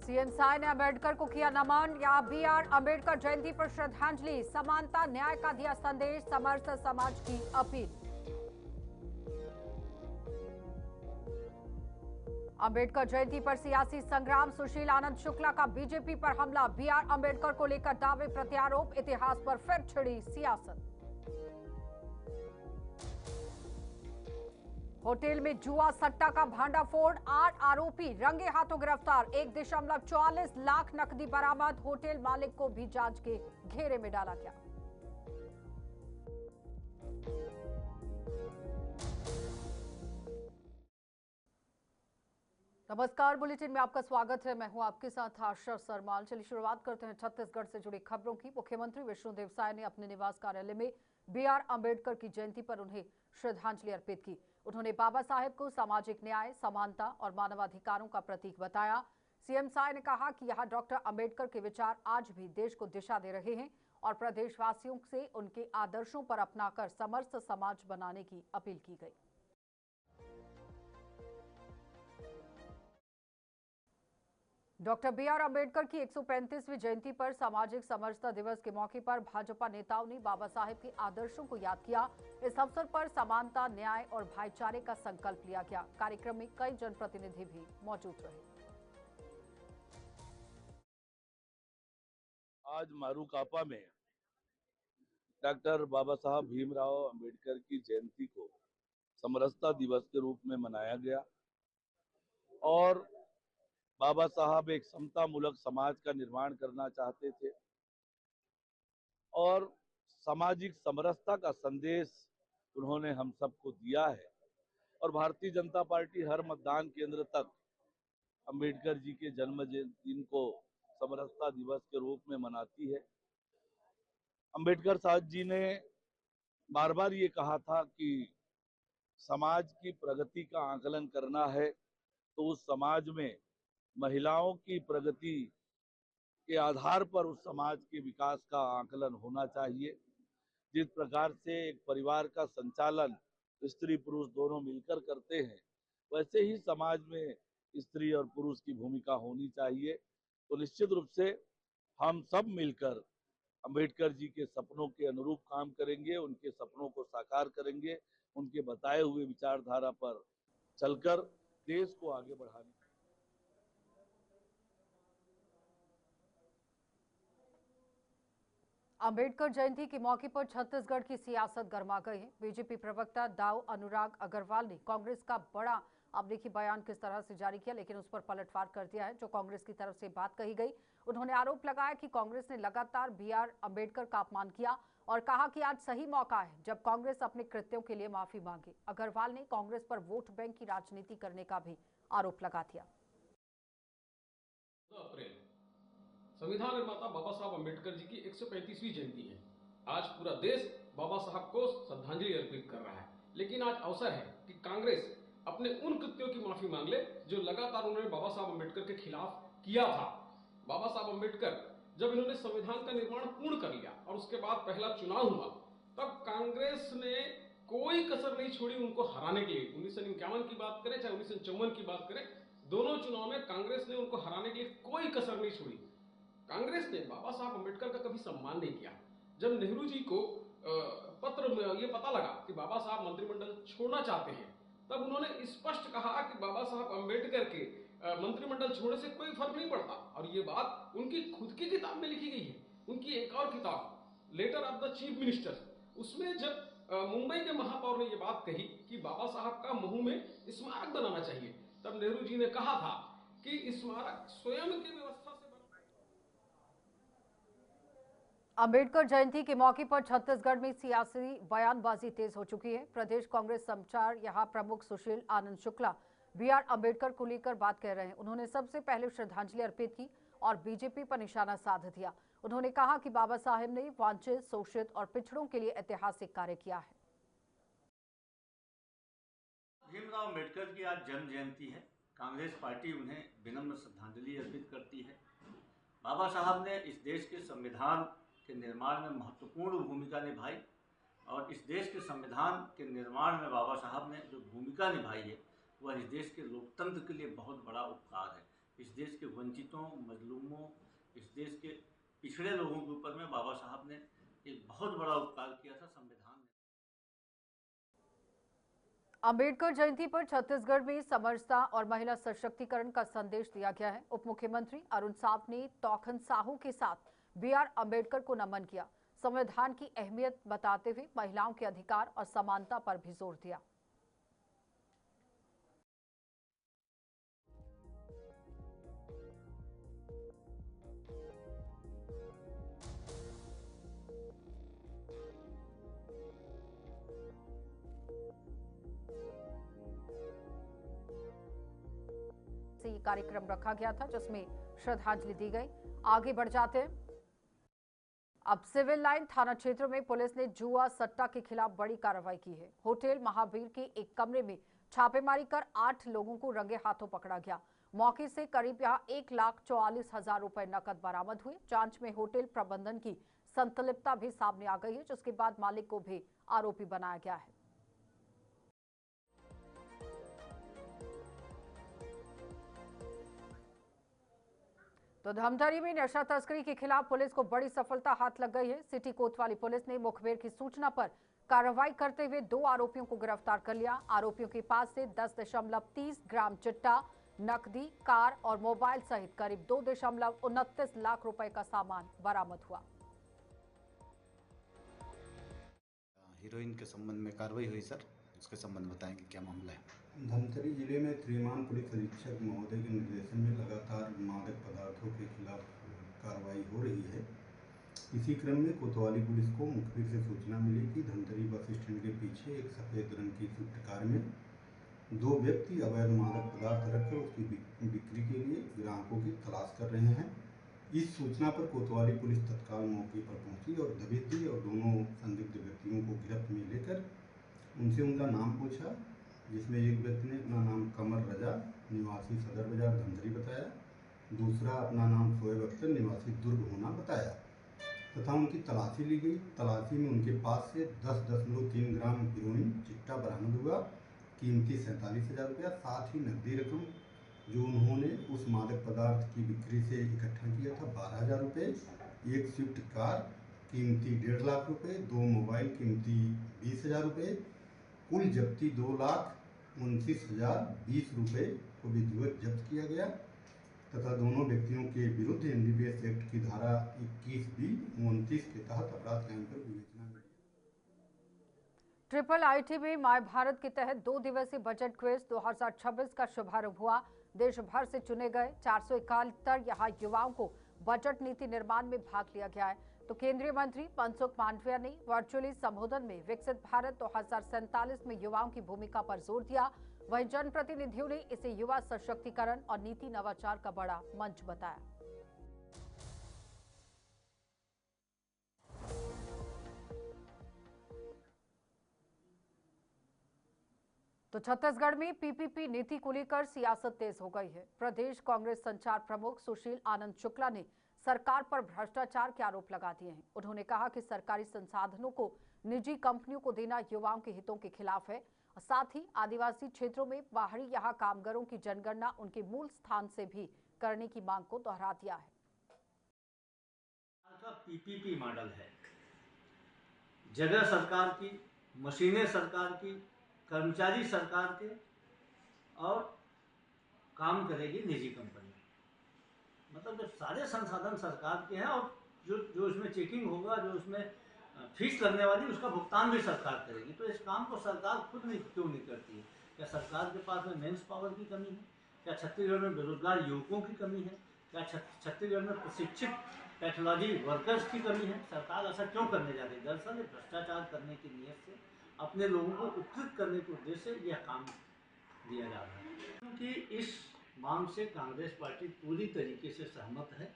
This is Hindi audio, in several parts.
सीएम साय ने अम्बेडकर को किया नमन। या बीआर अम्बेडकर जयंती पर श्रद्धांजलि। समानता न्याय का दिया संदेश। समर्थ समाज की अपील। अम्बेडकर जयंती पर सियासी संग्राम। सुशील आनंद शुक्ला का बीजेपी पर हमला। बीआर अम्बेडकर को लेकर दावे प्रत्यारोप। इतिहास पर फिर छिड़ी सियासत। होटल में जुआ सट्टा का भांडाफोड़। 8 आरोपी रंगे हाथों गिरफ्तार। 1.44 लाख नकदी बरामद। होटल मालिक को भी जांच के घेरे में डाला गया। नमस्कार, बुलेटिन में आपका स्वागत है। मैं हूं आपके साथ आशा सरमाल। चलिए शुरुआत करते हैं छत्तीसगढ़ से जुड़ी खबरों की। मुख्यमंत्री विष्णुदेव साय ने अपने निवास कार्यालय में बीआर अम्बेडकर की जयंती पर उन्हें श्रद्धांजलि अर्पित की। उन्होंने बाबा साहेब को सामाजिक न्याय, समानता और मानवाधिकारों का प्रतीक बताया। सीएम साय ने कहा कि यहाँ डॉक्टर अम्बेडकर के विचार आज भी देश को दिशा दे रहे हैं और प्रदेशवासियों से उनके आदर्शों पर अपनाकर समर्थ समाज बनाने की अपील की गई। डॉक्टर बीआर अम्बेडकर की 135वीं जयंती पर सामाजिक समरसता दिवस के मौके पर भाजपा नेताओं ने बाबा साहेब के आदर्शों को याद किया। इस अवसर पर समानता, न्याय और भाईचारे का संकल्प लिया गया। कार्यक्रम में कई जनप्रतिनिधि भी मौजूद रहे। आज मारूकापा में डॉक्टर बाबा साहब भीमराव अंबेडकर की जयंती को समरसता दिवस के रूप में मनाया गया और बाबा साहब एक समतामूलक समाज का निर्माण करना चाहते थे और सामाजिक समरसता का संदेश उन्होंने हम सबको दिया है। और भारतीय जनता पार्टी हर मतदान केंद्र तक अंबेडकर जी के जन्म दिन को समरसता दिवस के रूप में मनाती है। अंबेडकर साहब जी ने बार बार ये कहा था कि समाज की प्रगति का आकलन करना है तो उस समाज में महिलाओं की प्रगति के आधार पर उस समाज के विकास का आकलन होना चाहिए। जिस प्रकार से एक परिवार का संचालन स्त्री पुरुष दोनों मिलकर करते हैं, वैसे ही समाज में स्त्री और पुरुष की भूमिका होनी चाहिए। तो निश्चित रूप से हम सब मिलकर अंबेडकर जी के सपनों के अनुरूप काम करेंगे, उनके सपनों को साकार करेंगे, उनके बताए हुए विचारधारा पर चलकर देश को आगे बढ़ाने। अम्बेडकर जयंती के मौके पर छत्तीसगढ़ की सियासत गर्मा गई है। बीजेपी प्रवक्ता दाऊ अनुराग अग्रवाल ने कांग्रेस का बड़ा अब देखिए बयान किस तरह से जारी किया, लेकिन उस पर पलटवार कर दिया है जो कांग्रेस की तरफ से बात कही गई। उन्होंने आरोप लगाया कि कांग्रेस ने लगातार बीआर अम्बेडकर का अपमान किया और कहा कि आज सही मौका है जब कांग्रेस अपने कृत्यों के लिए माफी मांगे। अग्रवाल ने कांग्रेस पर वोट बैंक की राजनीति करने का भी आरोप लगा दिया। संविधान निर्माता बाबा साहब अम्बेडकर जी की 135वीं जयंती है। आज पूरा देश बाबा साहब को श्रद्धांजलि अर्पित कर रहा है, लेकिन आज अवसर है कि कांग्रेस अपने उन कृत्यों की माफी मांग ले जो लगातार उन्होंने बाबा साहब अम्बेडकर के खिलाफ किया था। बाबा साहब अम्बेडकर जब इन्होंने संविधान का निर्माण पूर्ण कर लिया और उसके बाद पहला चुनाव हुआ, तब कांग्रेस ने कोई कसर नहीं छोड़ी उनको हराने के लिए। 1951 की बात करें चाहे 1954 की बात करें, दोनों चुनाव में कांग्रेस ने उनको हराने के लिए कोई कसर नहीं छोड़ी। कांग्रेस ने बाबा साहब अम्बेडकर का कभी सम्मान नहीं किया। जब नेहरू जी को पत्र में ये पता लगा कि बाबा साहब मंत्रिमंडल छोड़ना चाहते हैं, तब उन्होंने स्पष्ट कहा कि बाबा साहब अम्बेडकर के मंत्रिमंडल छोड़ने से कोई फर्क नहीं पड़ता। और ये बात उनकी खुद की किताब में लिखी गई है। उनकी एक और किताब letter of the chief minister, उसमें जब मुंबई के महापौर ने ये बात कही कि बाबा साहब का महू में स्मारक बनाना चाहिए, तब नेहरू जी ने कहा था कि स्मारक स्वयं की व्यवस्था से। अम्बेडकर जयंती के मौके पर छत्तीसगढ़ में सियासी बयानबाजी तेज हो चुकी है। प्रदेश कांग्रेस संचार यहां प्रमुख सुशील आनंद शुक्ला बीआर अम्बेडकर को लेकर बात कह रहे हैं। उन्होंने सबसे पहले श्रद्धांजलि अर्पित की और बीजेपी पर निशाना साध दिया। उन्होंने कहा कि बाबा साहेब ने वांछित, शोषित और पिछड़ों के लिए ऐतिहासिक कार्य किया है। भीमराव अम्बेडकर की आज जन्म जयंती है। कांग्रेस पार्टी उन्हें विनम्र श्रद्धांजलि अर्पित करती है। बाबा साहब ने इस देश के संविधान के निर्माण में महत्वपूर्ण भूमिका निभाई और इस देश के संविधान के निर्माण में बाबा साहब ने जो भूमिका निभाई है वह इस देश के लोकतंत्र के लिए बहुत बड़ा उपकार है। इस देश के वंचितों, मजलूमों, इस देश के पिछड़े लोगों के ऊपर में बाबा साहब ने एक बहुत बड़ा उपकार किया था। संविधान ने अंबेडकर जयंती पर छत्तीसगढ़ में समरसता और महिला सशक्तिकरण का संदेश दिया गया है। उप मुख्यमंत्री अरुण साव ने तोखन साहू के साथ बीआर अंबेडकर को नमन किया। संविधान की अहमियत बताते हुए महिलाओं के अधिकार और समानता पर भी जोर दिया। से ये कार्यक्रम रखा गया था जिसमें श्रद्धांजलि दी गई। आगे बढ़ जाते हैं। अब सिविल लाइन थाना क्षेत्र में पुलिस ने जुआ सट्टा के खिलाफ बड़ी कार्रवाई की है। होटल महावीर के एक कमरे में छापेमारी कर 8 लोगों को रंगे हाथों पकड़ा गया। मौके से करीब 1,44,000 रुपए नकद बरामद हुए। जांच में होटल प्रबंधन की संलिप्तता भी सामने आ गई है, जिसके बाद मालिक को भी आरोपी बनाया गया है। तो धमतरी में नशा तस्करी के खिलाफ पुलिस को बड़ी सफलता हाथ लग गई है। सिटी कोतवाली पुलिस ने मुखबिर की सूचना पर कार्रवाई करते हुए 2 आरोपियों को गिरफ्तार कर लिया। आरोपियों के पास से 10.30 ग्राम चिट्टा, नकदी, कार और मोबाइल सहित करीब 2.29 लाख रुपए का सामान बरामद हुआ। हीरोइन के संबंध में कार्रवाई हुई सर, उसके संबंध बताएंगे क्या मामला है? धमतरी जिले में श्रीमान पुलिस अधीक्षक महोदय के निर्देशन में लगातार मादक पदार्थों के खिलाफ कार्रवाई हो रही है। इसी क्रम में कोतवाली पुलिस को मुखबिर से सूचना मिली कि धमतरी बस स्टैंड के पीछे एक सफ़ेद रंग की स्विफ्ट कार में 2 व्यक्ति अवैध मादक पदार्थ रखकर उसकी बिक्री के लिए ग्राहकों की तलाश कर रहे हैं। इस सूचना पर कोतवाली पुलिस तत्काल मौके पर पहुंची और दबिश दी और दोनों संदिग्ध व्यक्तियों को गिरफ्त में लेकर उनसे उनका नाम पूछा, जिसमें एक व्यक्ति ने अपना नाम कमर रजा निवासी सदर बाजार धमतरी बताया, दूसरा अपना नाम शोएब अख्तर निवासी दुर्ग होना बताया तथा उनकी तलाशी ली गई। तलाशी में उनके पास से 10.3 ग्राम हीरोइन चिट्टा बरामद हुआ, कीमती 47,000 रुपया, साथ ही नकदी रकम जो उन्होंने उस मादक पदार्थ की बिक्री से इकट्ठा किया था 12,000 रुपये, एक स्विफ्ट कार कीमती 1.5 लाख रुपये, 2 मोबाइल कीमती 20,000 रुपये, कुल जब्ती 2,29,020 रुपये को विधिवत जब्त किया गया तथा दोनों व्यक्तियों के विरुद्ध NDPS एक्ट की धारा 21B-29 के तहत अपराध कायम कर विवेचना की। ट्रिपल आईटी में माय भारत के तहत 2 दिवसीय बजट क्विज 2026 का शुभारंभ हुआ। देश भर से चुने गए 471 यहाँ युवाओं को बजट नीति निर्माण में भाग लिया गया है। तो केंद्रीय मंत्री मनसुख मांडविया ने वर्चुअली संबोधन में विकसित भारत 2047 में युवाओं की भूमिका पर जोर दिया। वहीं जनप्रतिनिधियों ने इसे युवा सशक्तिकरण और नीति नवाचार का बड़ा मंच बताया। तो छत्तीसगढ़ में पीपीपी नीति को लेकर सियासत तेज हो गई है। प्रदेश कांग्रेस संचार प्रमुख सुशील आनंद शुक्ला ने सरकार पर भ्रष्टाचार के आरोप लगा दिए हैं। उन्होंने कहा कि सरकारी संसाधनों को निजी कंपनियों को देना युवाओं के हितों के खिलाफ है। साथ ही आदिवासी क्षेत्रों में बाहरी यहाँ कामगारों की जनगणना उनके मूल स्थान से भी करने की मांग को दोहरा दिया है। पीपीपी मॉडल है, जगह सरकार की, मशीनें सरकार की, कर्मचारी सरकार के और काम करेगी निजी कंपनी। मतलब जब सारे संसाधन सरकार के हैं और जो इसमें चेकिंग होगा, जो उसमें फीस लगने वाली, उसका भुगतान भी सरकार करेगी, तो इस काम को सरकार खुद क्यों नहीं करती है? क्या सरकार के पास में मेंस पावर की कमी है? क्या छत्तीसगढ़ में बेरोजगार युवकों की कमी है? क्या छत्तीसगढ़ में प्रशिक्षित टेक्नोलॉजी वर्कर्स की कमी है? सरकार ऐसा क्यों करने जा रही है? दरअसल भ्रष्टाचार करने की नीयत से, अपने लोगों को उपकृत करने के उद्देश्य से यह काम दिया जा रहा है। क्योंकि इस मांग से कांग्रेस पार्टी पूरी तरीके से सहमत है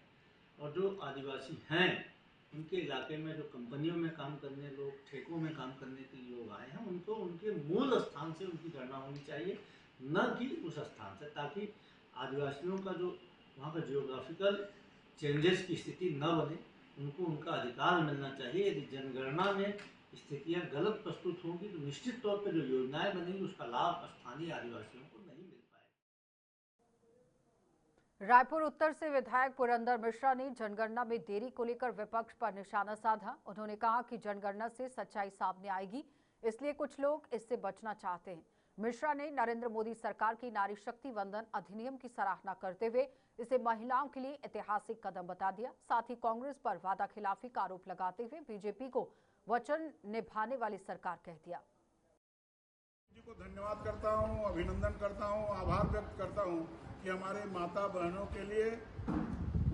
और जो आदिवासी हैं, उनके इलाके में जो कंपनियों में काम करने लोग, ठेकों में काम करने के लिए लोग आए हैं, उनको उनके मूल स्थान से उनकी गणना होनी चाहिए, न कि उस स्थान से, ताकि आदिवासियों का जो वहाँ का जियोग्राफिकल चेंजेस की स्थिति न बने, उनको उनका अधिकार मिलना चाहिए। यदि जनगणना में स्थितियाँ गलत प्रस्तुत होंगी तो निश्चित तौर पर जो योजनाएं बनेंगी उसका लाभ स्थानीय आदिवासियों को नहीं मिल पाएगा। रायपुर उत्तर से विधायक पुरंदर मिश्रा ने जनगणना में देरी को लेकर विपक्ष पर निशाना साधा। उन्होंने कहा कि जनगणना से सच्चाई सामने आएगी, इसलिए कुछ लोग इससे बचना चाहते हैं। मिश्रा ने नरेंद्र मोदी सरकार की नारी शक्ति वंदन अधिनियम की सराहना करते हुए इसे महिलाओं के लिए ऐतिहासिक कदम बता दिया। साथ ही कांग्रेस पर वादा खिलाफी का आरोप लगाते हुए बीजेपी को वचन निभाने वाली सरकार कह दिया। जी को धन्यवाद करता हूं, अभिनंदन करता हूं, आभार व्यक्त करता हूं कि हमारे माता बहनों के लिए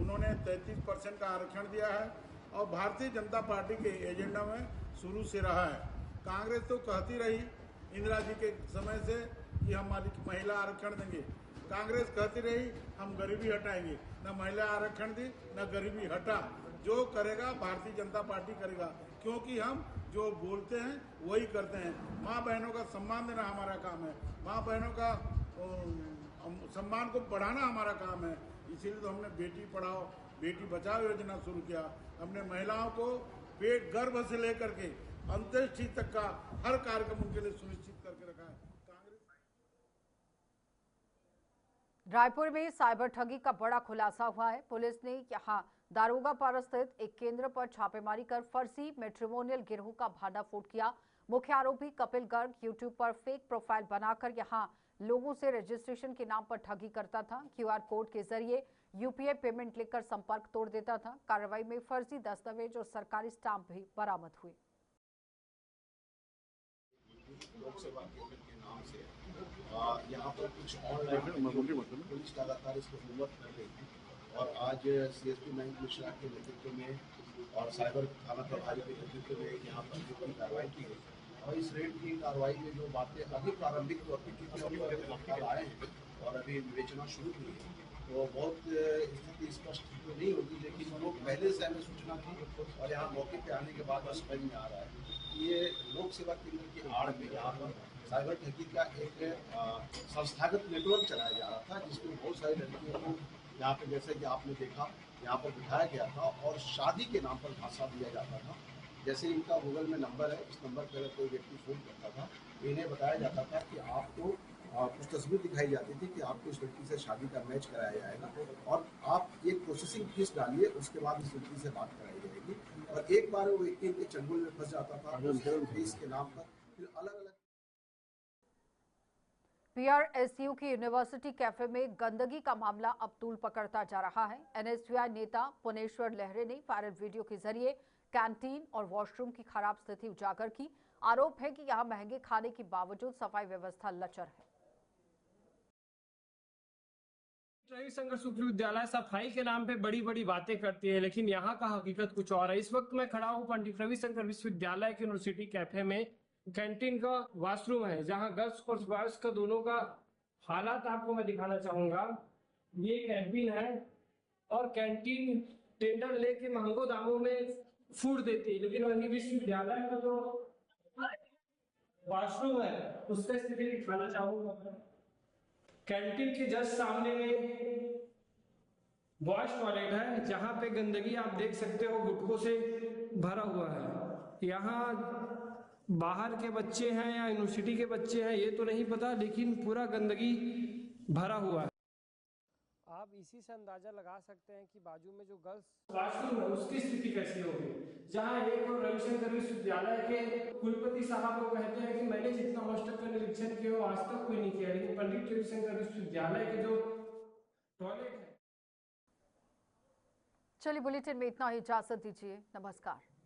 उन्होंने 33% का आरक्षण दिया है और भारतीय जनता पार्टी के एजेंडा में शुरू से रहा है। कांग्रेस तो कहती रही इंदिरा जी के समय से कि हम महिला आरक्षण देंगे, कांग्रेस कहती रही हम गरीबी हटाएंगे, न महिला आरक्षण दी न गरीबी हटा। जो करेगा भारतीय जनता पार्टी करेगा, क्योंकि हम जो बोलते हैं वही करते हैं। माँ बहनों का सम्मान देना हमारा काम है, माँ बहनों का सम्मान को बढ़ाना हमारा काम है। इसीलिए तो हमने बेटी पढ़ाओ बेटी बचाओ योजना शुरू किया। हमने महिलाओं को पेट गर्भ से लेकर के अंत्येष्टि तक का हर कार्यक्रम उनके लिए सुनिश्चित करके रखा है। रायपुर में साइबर ठगी का बड़ा खुलासा हुआ है। पुलिस ने यहां दारोगा पारा स्थित एक केंद्र पर छापेमारी कर फर्जी मैट्रिमोनियल गिरोह का भांडाफोड़ किया। मुख्य आरोपी कपिल गर्ग यूट्यूब पर फेक प्रोफाइल बनाकर यहां लोगों से रजिस्ट्रेशन के नाम पर ठगी करता था। क्यूआर कोड के जरिए यूपीआई पेमेंट लेकर संपर्क तोड़ देता था। कार्रवाई में फर्जी दस्तावेज और सरकारी स्टाम्प भी बरामद हुए। लोक सेवा केंद्र के नाम से यहाँ पर कुछ ऑनलाइन पुलिस लगातार इसको होमवर्क कर रही थी और आज सीएसपी महेंद्र मिश्रा के नेतृत्व में और साइबर थाना प्रभारी के नेतृत्व में यहाँ पर जो कार्रवाई की गई और इस रेड की कार्रवाई में जो बातें अभी प्रारंभिक तौर पर क्योंकि आए हैं और अभी विवेचना शुरू हुई है तो बहुत स्थिति स्पष्ट तो नहीं होगी, लेकिन लोग पहले से हमें सूचना थी और यहाँ मौके पे आने के बाद समझ में आ रहा है कि ये लोक सेवा केंद्र की आड़ में यहाँ पर साइबर ठगी का एक संस्थागत नेटवर्क चलाया जा रहा था, जिसमें बहुत सारी लड़कियों को यहाँ पे जैसे कि आपने देखा यहाँ पर बिठाया गया था और शादी के नाम पर भाषा दिया जाता था। जैसे इनका गूगल में नंबर है, इस नंबर पर अगर कोई व्यक्ति फ़ोन करता था इन्हें बताया जाता था कि आपको कुछ तस्वीर दिखाई जाती थी कि आपको इस लड़की से शादी का मैच कराया जाएगा और आप एक प्रोसेसिंग फीस डालिए, उसके बाद इस लड़की से बात कराई जाएगी। और एक बार वो व्यक्ति के चंगुल में फंस जाता था फीस के नाम पर। फिर अलग अलग पीआरएसयू की यूनिवर्सिटी कैफे में गंदगी का मामला अब तूल पकड़ता जा रहा है। एनएसयूआई नेता पुनेश्वर लहरे ने वायरल वीडियो के जरिए कैंटीन और वॉशरूम की खराब स्थिति उजागर की। आरोप है कि यहां महंगे खाने के बावजूद सफाई व्यवस्था लचर है। रविशंकर शुक्ल विद्यालय सफाई के नाम पे बड़ी बड़ी बातें करती है, लेकिन यहाँ का हकीकत कुछ और है। इस वक्त मैं खड़ा हूँ पंडित रविशंकर विश्वविद्यालय के यूनिवर्सिटी कैफे में। कैंटीन का वॉशरूम है जहाँ गर्ल्स और बॉयज का दोनों का हालात आपको मैं दिखाना चाहूंगा। ये कैंटीन है और कैंटीन टेंडर लेके महंगो दामों में फूड देती है, लेकिन वही विश्वविद्यालय का जो वॉशरूम है उसका स्थिति दिखाना चाहूंगा। कैंटीन के जस्ट सामने में वॉश टॉयलेट है जहां पे गंदगी आप देख सकते हो गुटकों से भरा हुआ है। यहाँ बाहर के बच्चे हैं या यूनिवर्सिटी के बच्चे हैं ये तो नहीं पता, लेकिन पूरा गंदगी भरा हुआ है। आप इसी से अंदाजा लगा सकते हैं कि बाजू में जो गर्ल्स वॉशरूम है उसकी स्थिति कैसी होगी। जहां एक और रविशंकर विश्वविद्यालय के कुलपति साहब को कहते हैं कि मैंने जितना हॉस्टल का निरीक्षण किया आज तक कोई नहीं किया, लेकिन पंडित रविशंकर विश्वविद्यालय के जो टॉयलेट है। चलिए बुलेटिन में इतना ही, इजाजत दीजिए, नमस्कार।